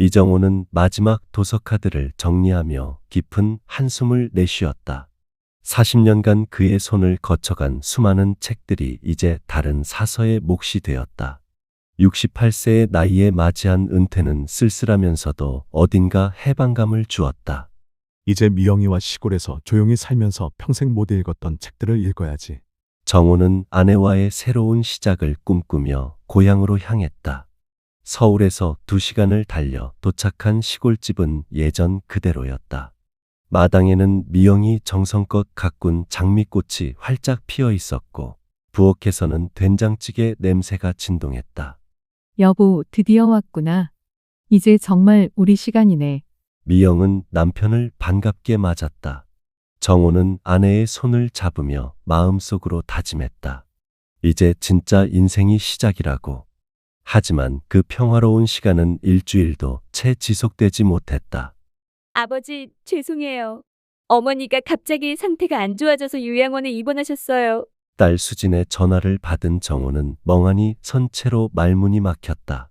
이정호는 마지막 도서카드를 정리하며 깊은 한숨을 내쉬었다. 40년간 그의 손을 거쳐간 수많은 책들이 이제 다른 사서의 몫이 되었다. 68세의 나이에 맞이한 은퇴는 쓸쓸하면서도 어딘가 해방감을 주었다. 이제 미영이와 시골에서 조용히 살면서 평생 못 읽었던 책들을 읽어야지. 정호는 아내와의 새로운 시작을 꿈꾸며 고향으로 향했다. 서울에서 2시간을 달려 도착한 시골집은 예전 그대로였다. 마당에는 미영이 정성껏 가꾼 장미꽃이 활짝 피어 있었고 부엌에서는 된장찌개 냄새가 진동했다. 여보, 드디어 왔구나. 이제 정말 우리 시간이네. 미영은 남편을 반갑게 맞았다. 정호는 아내의 손을 잡으며 마음속으로 다짐했다. 이제 진짜 인생이 시작이라고. 하지만 그 평화로운 시간은 일주일도 채 지속되지 못했다. 아버지, 죄송해요. 어머니가 갑자기 상태가 안 좋아져서 요양원에 입원하셨어요. 딸 수진의 전화를 받은 정호는 멍하니 선 채로 말문이 막혔다.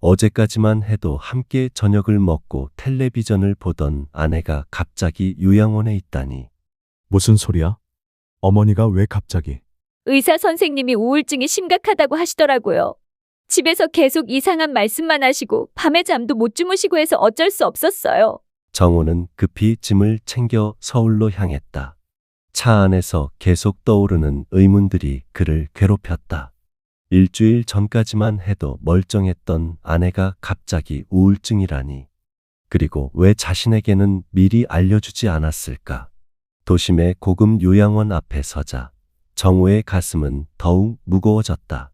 어제까지만 해도 함께 저녁을 먹고 텔레비전을 보던 아내가 갑자기 요양원에 있다니. 무슨 소리야? 어머니가 왜 갑자기? 의사 선생님이 우울증이 심각하다고 하시더라고요. 집에서 계속 이상한 말씀만 하시고 밤에 잠도 못 주무시고 해서 어쩔 수 없었어요. 정호는 급히 짐을 챙겨 서울로 향했다. 차 안에서 계속 떠오르는 의문들이 그를 괴롭혔다. 일주일 전까지만 해도 멀쩡했던 아내가 갑자기 우울증이라니. 그리고 왜 자신에게는 미리 알려주지 않았을까? 도심의 고급 요양원 앞에 서자 정호의 가슴은 더욱 무거워졌다.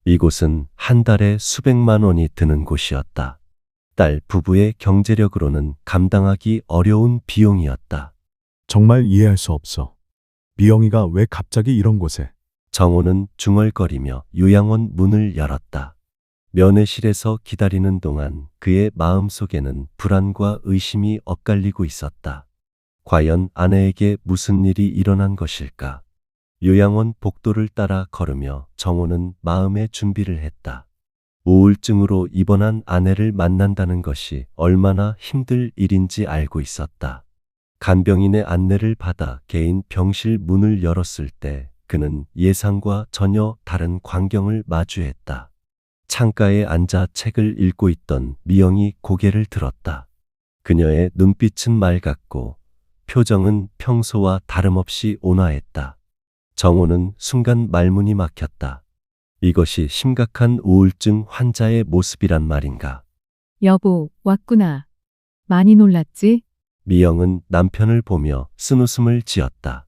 이곳은 한 달에 수백만 원이 드는 곳이었다. 딸 부부의 경제력으로는 감당하기 어려운 비용이었다. 정말 이해할 수 없어. 미영이가 왜 갑자기 이런 곳에? 정호는 중얼거리며 요양원 문을 열었다. 면회실에서 기다리는 동안 그의 마음속에는 불안과 의심이 엇갈리고 있었다. 과연 아내에게 무슨 일이 일어난 것일까? 요양원 복도를 따라 걸으며 정호는 마음의 준비를 했다. 우울증으로 입원한 아내를 만난다는 것이 얼마나 힘들 일인지 알고 있었다. 간병인의 안내를 받아 개인 병실 문을 열었을 때 그는 예상과 전혀 다른 광경을 마주했다. 창가에 앉아 책을 읽고 있던 미영이 고개를 들었다. 그녀의 눈빛은 맑았고 표정은 평소와 다름없이 온화했다. 정호는 순간 말문이 막혔다. 이것이 심각한 우울증 환자의 모습이란 말인가? 여보, 왔구나. 많이 놀랐지? 미영은 남편을 보며 쓴웃음을 지었다.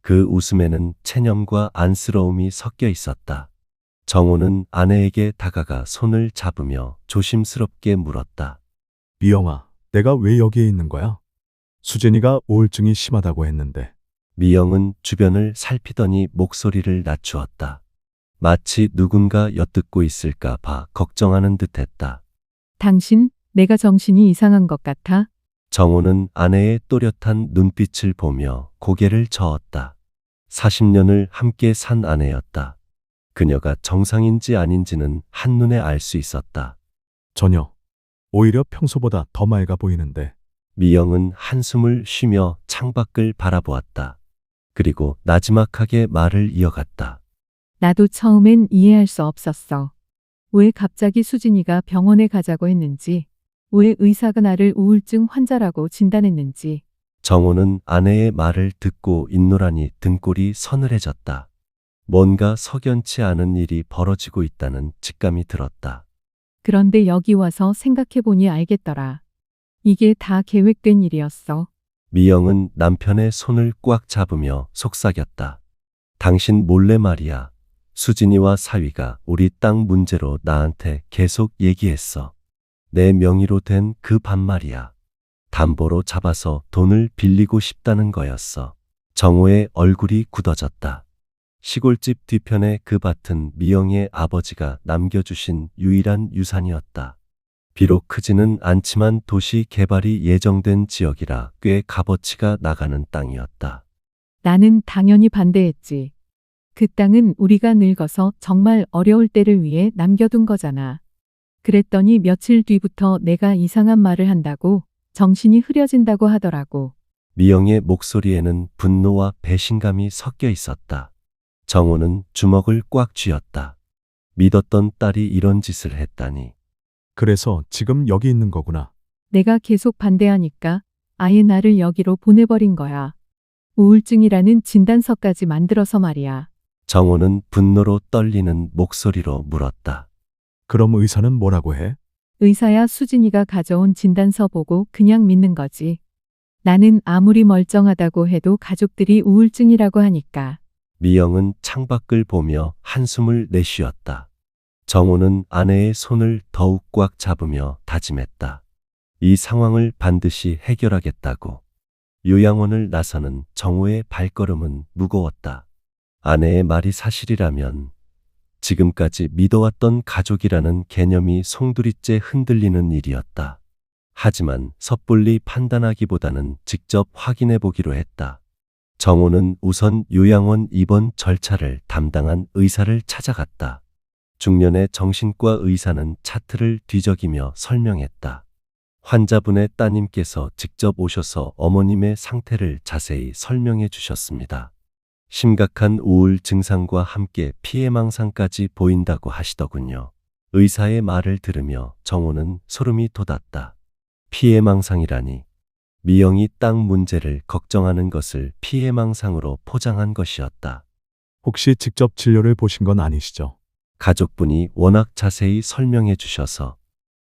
그 웃음에는 체념과 안쓰러움이 섞여 있었다. 정호는 아내에게 다가가 손을 잡으며 조심스럽게 물었다. 미영아, 내가 왜 여기에 있는 거야? 수진이가 우울증이 심하다고 했는데. 미영은 주변을 살피더니 목소리를 낮추었다. 마치 누군가 엿듣고 있을까 봐 걱정하는 듯했다. 당신, 내가 정신이 이상한 것 같아? 정호는 아내의 또렷한 눈빛을 보며 고개를 저었다. 40년을 함께 산 아내였다. 그녀가 정상인지 아닌지는 한눈에 알 수 있었다. 전혀. 오히려 평소보다 더 맑아 보이는데. 미영은 한숨을 쉬며 창밖을 바라보았다. 그리고 나지막하게 말을 이어갔다. 나도 처음엔 이해할 수 없었어. 왜 갑자기 수진이가 병원에 가자고 했는지, 왜 의사가 나를 우울증 환자라고 진단했는지. 정호는 아내의 말을 듣고 있노라니 등골이 서늘해졌다. 뭔가 석연치 않은 일이 벌어지고 있다는 직감이 들었다. 그런데 여기 와서 생각해보니 알겠더라. 이게 다 계획된 일이었어. 미영은 남편의 손을 꽉 잡으며 속삭였다. 당신 몰래 말이야. 수진이와 사위가 우리 땅 문제로 나한테 계속 얘기했어. 내 명의로 된 그 반 말이야. 담보로 잡아서 돈을 빌리고 싶다는 거였어. 정호의 얼굴이 굳어졌다. 시골집 뒤편의 그 밭은 미영의 아버지가 남겨주신 유일한 유산이었다. 비록 크지는 않지만 도시 개발이 예정된 지역이라 꽤 값어치가 나가는 땅이었다. 나는 당연히 반대했지. 그 땅은 우리가 늙어서 정말 어려울 때를 위해 남겨둔 거잖아. 그랬더니 며칠 뒤부터 내가 이상한 말을 한다고 정신이 흐려진다고 하더라고. 미영의 목소리에는 분노와 배신감이 섞여 있었다. 정호는 주먹을 꽉 쥐었다. 믿었던 딸이 이런 짓을 했다니. 그래서 지금 여기 있는 거구나. 내가 계속 반대하니까 아예 나를 여기로 보내버린 거야. 우울증이라는 진단서까지 만들어서 말이야. 정호는 분노로 떨리는 목소리로 물었다. 그럼 의사는 뭐라고 해? 의사야 수진이가 가져온 진단서 보고 그냥 믿는 거지. 나는 아무리 멀쩡하다고 해도 가족들이 우울증이라고 하니까. 미영은 창밖을 보며 한숨을 내쉬었다. 정호는 아내의 손을 더욱 꽉 잡으며 다짐했다. 이 상황을 반드시 해결하겠다고. 요양원을 나서는 정호의 발걸음은 무거웠다. 아내의 말이 사실이라면 지금까지 믿어왔던 가족이라는 개념이 송두리째 흔들리는 일이었다. 하지만 섣불리 판단하기보다는 직접 확인해 보기로 했다. 정호는 우선 요양원 입원 절차를 담당한 의사를 찾아갔다. 중년의 정신과 의사는 차트를 뒤적이며 설명했다. 환자분의 따님께서 직접 오셔서 어머님의 상태를 자세히 설명해 주셨습니다. 심각한 우울 증상과 함께 피해망상까지 보인다고 하시더군요. 의사의 말을 들으며 정호는 소름이 돋았다. 피해망상이라니. 미영이 땅 문제를 걱정하는 것을 피해망상으로 포장한 것이었다. 혹시 직접 진료를 보신 건 아니시죠? 가족분이 워낙 자세히 설명해 주셔서,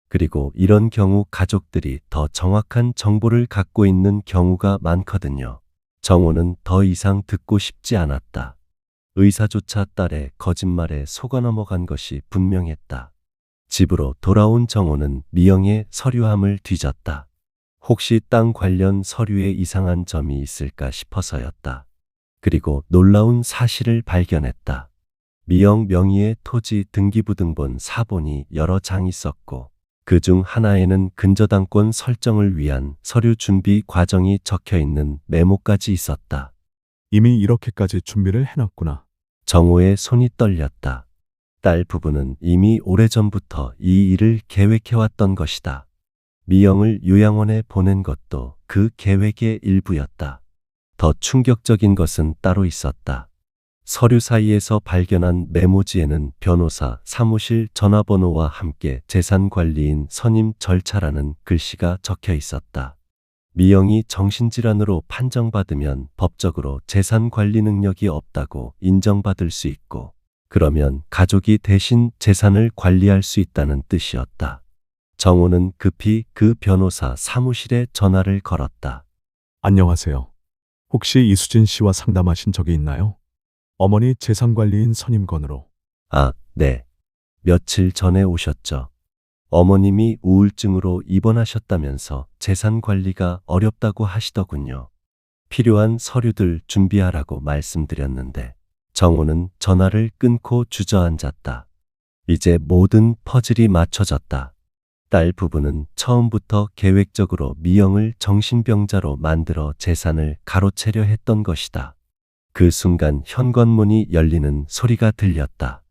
그리고 이런 경우 가족들이 더 정확한 정보를 갖고 있는 경우가 많거든요. 정호는 더 이상 듣고 싶지 않았다. 의사조차 딸의 거짓말에 속아 넘어간 것이 분명했다. 집으로 돌아온 정호는 미영의 서류함을 뒤졌다. 혹시 땅 관련 서류에 이상한 점이 있을까 싶어서였다. 그리고 놀라운 사실을 발견했다. 미영 명의의 토지 등기부등본 사본이 여러 장 있었고, 그중 하나에는 근저당권 설정을 위한 서류 준비 과정이 적혀 있는 메모까지 있었다. 이미 이렇게까지 준비를 해놨구나. 정호의 손이 떨렸다. 딸 부부는 이미 오래전부터 이 일을 계획해왔던 것이다. 미영을 요양원에 보낸 것도 그 계획의 일부였다. 더 충격적인 것은 따로 있었다. 서류 사이에서 발견한 메모지에는 변호사 사무실 전화번호와 함께 재산관리인 선임 절차라는 글씨가 적혀 있었다. 미영이 정신질환으로 판정받으면 법적으로 재산관리 능력이 없다고 인정받을 수 있고, 그러면 가족이 대신 재산을 관리할 수 있다는 뜻이었다. 정호는 급히 그 변호사 사무실에 전화를 걸었다. 안녕하세요. 혹시 이수진 씨와 상담하신 적이 있나요? 어머니 재산관리인 선임건으로. 아, 네. 며칠 전에 오셨죠. 어머님이 우울증으로 입원하셨다면서 재산 관리가 어렵다고 하시더군요. 필요한 서류들 준비하라고 말씀드렸는데, 정호는 전화를 끊고 주저앉았다. 이제 모든 퍼즐이 맞춰졌다. 딸 부부는 처음부터 계획적으로 미영을 정신병자로 만들어 재산을 가로채려 했던 것이다. 그 순간 현관문이 열리는 소리가 들렸다.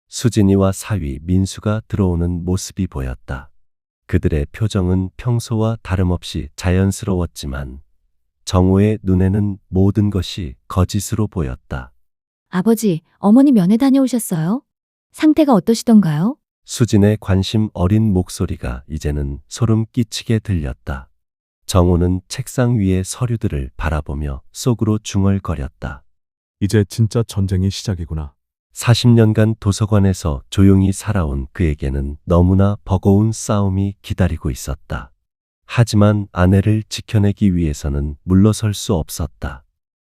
수진이와 사위 민수가 들어오는 모습이 보였다. 그들의 표정은 평소와 다름없이 자연스러웠지만 정호의 눈에는 모든 것이 거짓으로 보였다. 아버지, 어머니 면회 다녀오셨어요? 상태가 어떠시던가요? 수진의 관심 어린 목소리가 이제는 소름 끼치게 들렸다. 정호는 책상 위의 서류들을 바라보며 속으로 중얼거렸다. 이제 진짜 전쟁이 시작이구나. 40년간 도서관에서 조용히 살아온 그에게는 너무나 버거운 싸움이 기다리고 있었다. 하지만 아내를 지켜내기 위해서는 물러설 수 없었다.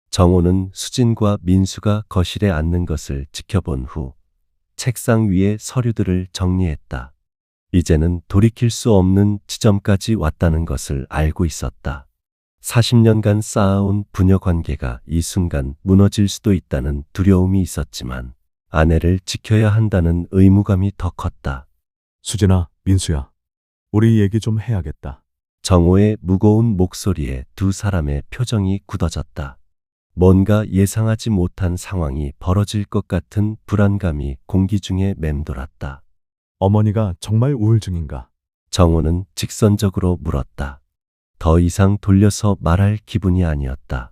정호는 수진과 민수가 거실에 앉는 것을 지켜본 후 책상 위의 서류들을 정리했다. 이제는 돌이킬 수 없는 지점까지 왔다는 것을 알고 있었다. 40년간 쌓아온 부녀 관계가 이 순간 무너질 수도 있다는 두려움이 있었지만 아내를 지켜야 한다는 의무감이 더 컸다. 수진아, 민수야. 우리 얘기 좀 해야겠다. 정호의 무거운 목소리에 두 사람의 표정이 굳어졌다. 뭔가 예상하지 못한 상황이 벌어질 것 같은 불안감이 공기 중에 맴돌았다. 어머니가 정말 우울증인가? 정호는 직선적으로 물었다. 더 이상 돌려서 말할 기분이 아니었다.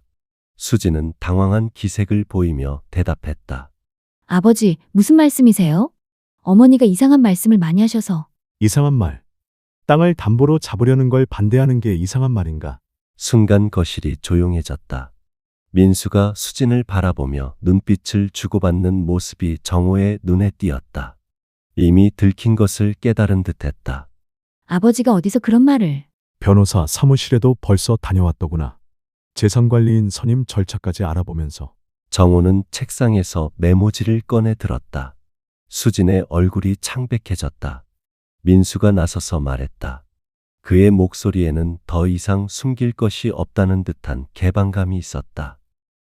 수지는 당황한 기색을 보이며 대답했다. 아버지, 무슨 말씀이세요? 어머니가 이상한 말씀을 많이 하셔서. 이상한 말. 땅을 담보로 잡으려는 걸 반대하는 게 이상한 말인가? 순간 거실이 조용해졌다. 민수가 수진을 바라보며 눈빛을 주고받는 모습이 정호의 눈에 띄었다. 이미 들킨 것을 깨달은 듯했다. 아버지가 어디서 그런 말을. 변호사 사무실에도 벌써 다녀왔더구나. 재산관리인 선임 절차까지 알아보면서. 정호는 책상에서 메모지를 꺼내 들었다. 수진의 얼굴이 창백해졌다. 민수가 나서서 말했다. 그의 목소리에는 더 이상 숨길 것이 없다는 듯한 개방감이 있었다.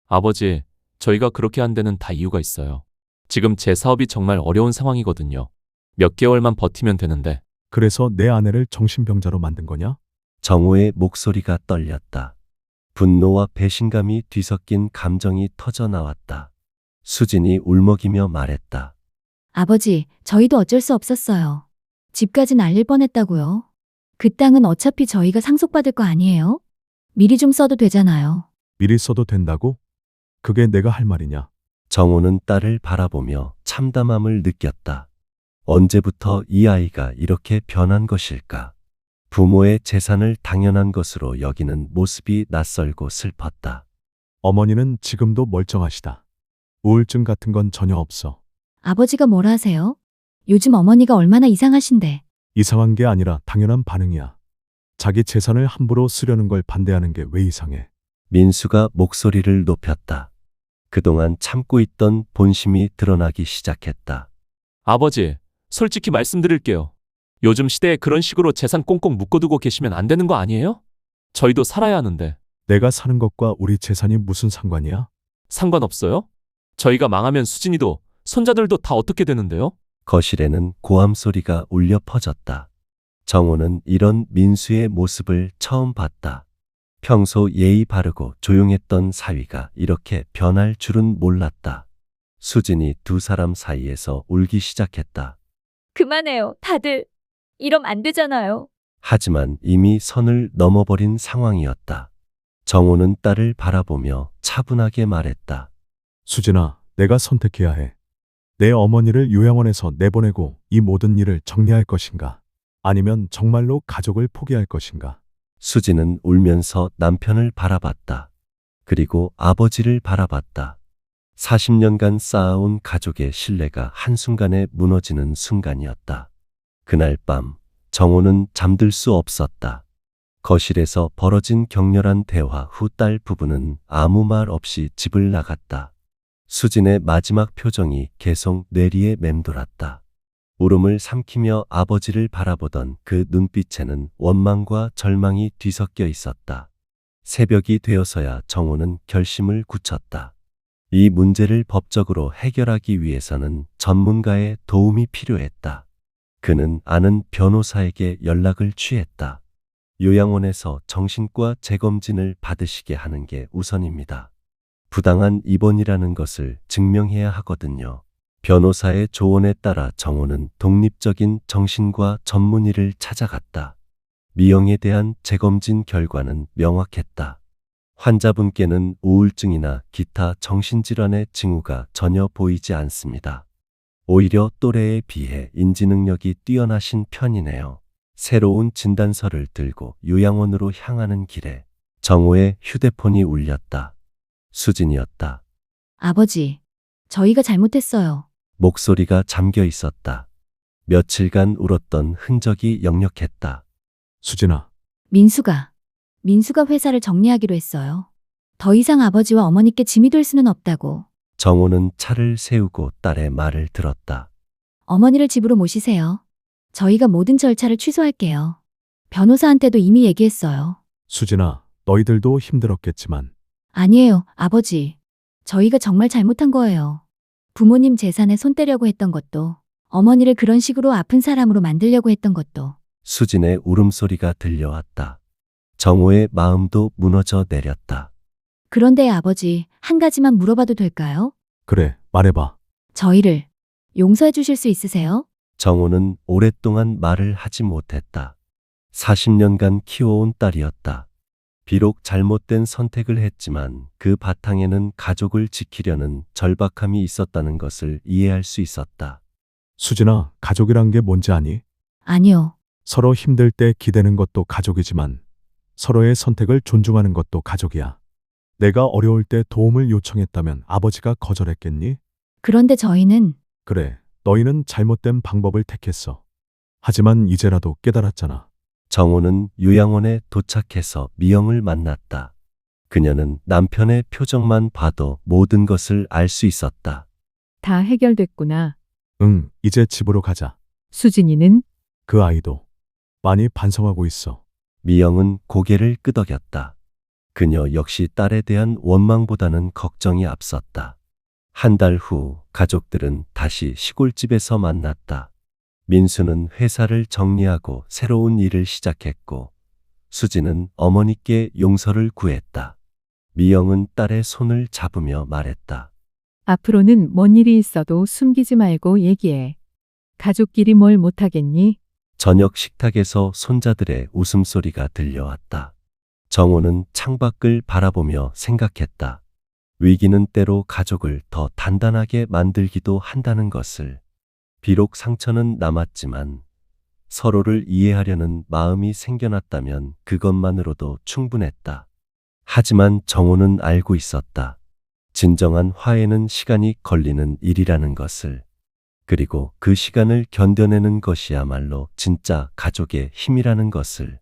아버지, 저희가 그렇게 한 데는 다 이유가 있어요. 지금 제 사업이 정말 어려운 상황이거든요. 몇 개월만 버티면 되는데. 그래서 내 아내를 정신병자로 만든 거냐? 정호의 목소리가 떨렸다. 분노와 배신감이 뒤섞인 감정이 터져 나왔다. 수진이 울먹이며 말했다. 아버지, 저희도 어쩔 수 없었어요. 집까지 날릴 뻔했다고요. 그 땅은 어차피 저희가 상속받을 거 아니에요? 미리 좀 써도 되잖아요. 미리 써도 된다고? 그게 내가 할 말이냐? 정호는 딸을 바라보며 참담함을 느꼈다. 언제부터 이 아이가 이렇게 변한 것일까? 부모의 재산을 당연한 것으로 여기는 모습이 낯설고 슬펐다. 어머니는 지금도 멀쩡하시다. 우울증 같은 건 전혀 없어. 아버지가 뭐라 하세요? 요즘 어머니가 얼마나 이상하신데. 이상한 게 아니라 당연한 반응이야. 자기 재산을 함부로 쓰려는 걸 반대하는 게 왜 이상해? 민수가 목소리를 높였다. 그동안 참고 있던 본심이 드러나기 시작했다. 아버지, 솔직히 말씀드릴게요. 요즘 시대에 그런 식으로 재산 꽁꽁 묶어두고 계시면 안 되는 거 아니에요? 저희도 살아야 하는데. 내가 사는 것과 우리 재산이 무슨 상관이야? 상관없어요? 저희가 망하면 수진이도 손자들도 다 어떻게 되는데요? 거실에는 고함 소리가 울려 퍼졌다. 정호는 이런 민수의 모습을 처음 봤다. 평소 예의 바르고 조용했던 사위가 이렇게 변할 줄은 몰랐다. 수진이 두 사람 사이에서 울기 시작했다. 그만해요, 다들. 이러면 안 되잖아요. 하지만 이미 선을 넘어버린 상황이었다. 정호는 딸을 바라보며 차분하게 말했다. 수진아, 내가 선택해야 해. 내 어머니를 요양원에서 내보내고 이 모든 일을 정리할 것인가? 아니면 정말로 가족을 포기할 것인가? 수진은 울면서 남편을 바라봤다. 그리고 아버지를 바라봤다. 40년간 쌓아온 가족의 신뢰가 한순간에 무너지는 순간이었다. 그날 밤 정호는 잠들 수 없었다. 거실에서 벌어진 격렬한 대화 후 딸 부부는 아무 말 없이 집을 나갔다. 수진의 마지막 표정이 계속 뇌리에 맴돌았다. 울음을 삼키며 아버지를 바라보던 그 눈빛에는 원망과 절망이 뒤섞여 있었다. 새벽이 되어서야 정호는 결심을 굳혔다. 이 문제를 법적으로 해결하기 위해서는 전문가의 도움이 필요했다. 그는 아는 변호사에게 연락을 취했다. 요양원에서 정신과 재검진을 받으시게 하는 게 우선입니다. 부당한 입원이라는 것을 증명해야 하거든요. 변호사의 조언에 따라 정호는 독립적인 정신과 전문의를 찾아갔다. 미영에 대한 재검진 결과는 명확했다. 환자분께는 우울증이나 기타 정신질환의 징후가 전혀 보이지 않습니다. 오히려 또래에 비해 인지능력이 뛰어나신 편이네요. 새로운 진단서를 들고 요양원으로 향하는 길에 정호의 휴대폰이 울렸다. 수진이었다. 아버지, 저희가 잘못했어요. 목소리가 잠겨 있었다. 며칠간 울었던 흔적이 역력했다. 수진아, 민수가 회사를 정리하기로 했어요. 더 이상 아버지와 어머니께 짐이 될 수는 없다고. 정호는 차를 세우고 딸의 말을 들었다. 어머니를 집으로 모시세요. 저희가 모든 절차를 취소할게요. 변호사한테도 이미 얘기했어요. 수진아, 너희들도 힘들었겠지만 아니에요, 아버지. 저희가 정말 잘못한 거예요. 부모님 재산에 손 떼려고 했던 것도, 어머니를 그런 식으로 아픈 사람으로 만들려고 했던 것도. 수진의 울음소리가 들려왔다. 정호의 마음도 무너져 내렸다. 그런데 아버지, 한 가지만 물어봐도 될까요? 그래, 말해봐. 저희를 용서해 주실 수 있으세요? 정호는 오랫동안 말을 하지 못했다. 40년간 키워온 딸이었다. 비록 잘못된 선택을 했지만 그 바탕에는 가족을 지키려는 절박함이 있었다는 것을 이해할 수 있었다. 수진아, 가족이란 게 뭔지 아니? 아니요. 서로 힘들 때 기대는 것도 가족이지만 서로의 선택을 존중하는 것도 가족이야. 내가 어려울 때 도움을 요청했다면 아버지가 거절했겠니? 그런데 저희는 그래, 너희는 잘못된 방법을 택했어. 하지만 이제라도 깨달았잖아. 정호는 요양원에 도착해서 미영을 만났다. 그녀는 남편의 표정만 봐도 모든 것을 알 수 있었다. 다 해결됐구나. 응, 이제 집으로 가자. 수진이는 그 아이도 많이 반성하고 있어. 미영은 고개를 끄덕였다. 그녀 역시 딸에 대한 원망보다는 걱정이 앞섰다. 한 달 후 가족들은 다시 시골집에서 만났다. 민수는 회사를 정리하고 새로운 일을 시작했고 수지는 어머니께 용서를 구했다. 미영은 딸의 손을 잡으며 말했다. 앞으로는 뭔 일이 있어도 숨기지 말고 얘기해. 가족끼리 뭘 못하겠니? 저녁 식탁에서 손자들의 웃음소리가 들려왔다. 정호는 창밖을 바라보며 생각했다. 위기는 때로 가족을 더 단단하게 만들기도 한다는 것을. 비록 상처는 남았지만 서로를 이해하려는 마음이 생겨났다면 그것만으로도 충분했다. 하지만 정호는 알고 있었다. 진정한 화해는 시간이 걸리는 일이라는 것을. 그리고 그 시간을 견뎌내는 것이야말로 진짜 가족의 힘이라는 것을.